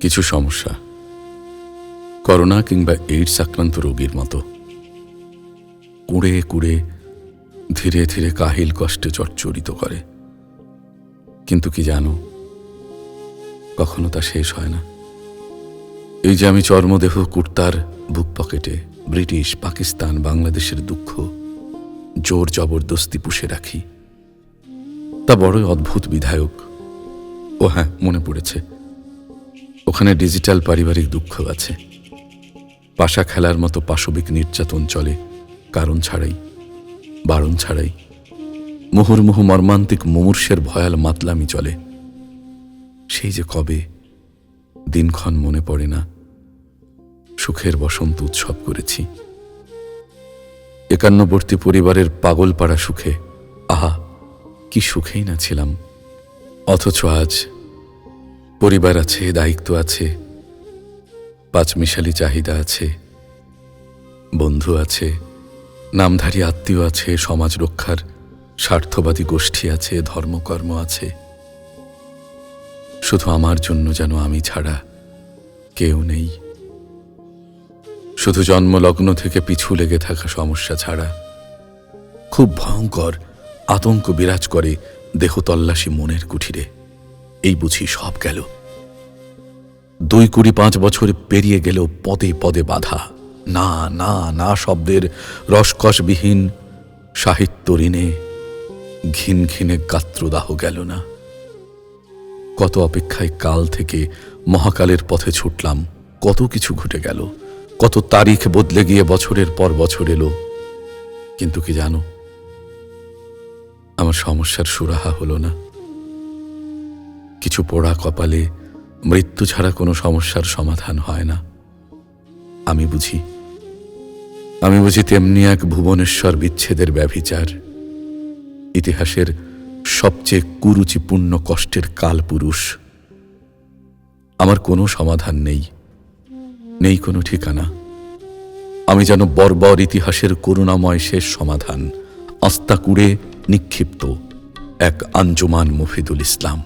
কিছু সমস্যা করোনা কিংবা এইডস আক্রান্ত রোগীর মতো কুড়ে কুড়ে ধীরে ধীরে কাহিল কষ্টে জর্জরিত করে। কিন্তু কি জানো, কখনো তা শেষ হয় না। এই যে আমি চর্মদেহ কুর্তার বুক পকেটে ব্রিটিশ, পাকিস্তান, বাংলাদেশের দুঃখ জোর জবরদস্তি পুষে রাখি, তা বড়ই অদ্ভুত বিধায়ক। ও হ্যাঁ, মনে পড়েছে, ওখানে ডিজিটাল পারিবারিক দুঃখ আছে। পাশা খেলার মতো পাশবিক নির্যাতন চলে কারণ ছাড়াই, বারণ ছাড়াই। মুহুর্মুহু মর্মান্তিক মুমূর্ষের ভয়াল মাতলামি চলে। সেই যে কবে দিনক্ষণ মনে পড়ে না, সুখের বসন্ত উৎসব করেছি। একান্নবর্তী পরিবারের পাগলপাড়া সুখে, আহা কি সুখেই না ছিলাম। অথচ আজ পরিবার আছে, দায়িত্ব আছে, পাঁচমিশালি চাহিদা আছে, বন্ধু আছে, নামধারী আত্মীয় আছে, সমাজ রক্ষার স্বার্থবাদী গোষ্ঠী আছে, ধর্মকর্ম আছে। শুধু আমার জন্য যেন আমি ছাড়া কেউ নেই। শুধু জন্মলগ্ন থেকে পিছু লেগে থাকা সমস্যা ছাড়া খুব ভয়ঙ্কর আতঙ্ক বিরাজ করে দেহ তল্লাশি মনের কুঠিরে। এই বুঝি সব গেল। 2-25 বছর পেরিয়ে গেলেও পদে পদে বাধা, না না না শব্দের রসকসবিহীন সাহিত্য ঋণে ঘিন ঘিনে গাত্রদাহ গেল না। কত অপেক্ষায় কাল থেকে মহাকালের পথে ছুটলাম, কত কিছু ঘটে গেল, কত তারিখ বদলে গিয়ে বছরের পর বছর এলো। কিন্তু কি জানো, আমার সমস্যার সুরাহা হলো না। কিছু পোড়া কপালে মৃত্যু ছাড়া কোনো সমস্যার সমাধান হয় না। আমি বুঝি তেমনি এক ভুবনেশ্বর বিচ্ছেদের ব্যভিচার, ইতিহাসের সবচেয়ে কুরুচিপূর্ণ কষ্টের কালপুরুষ। আমার কোনো সমাধান নেই কোনো ঠিকানা। আমি যেন বর্বর ইতিহাসের করুণাময় শেষ সমাধান, আস্তা কুড়ে নিক্ষিপ্ত এক আঞ্জুমান মফিদুল ইসলাম।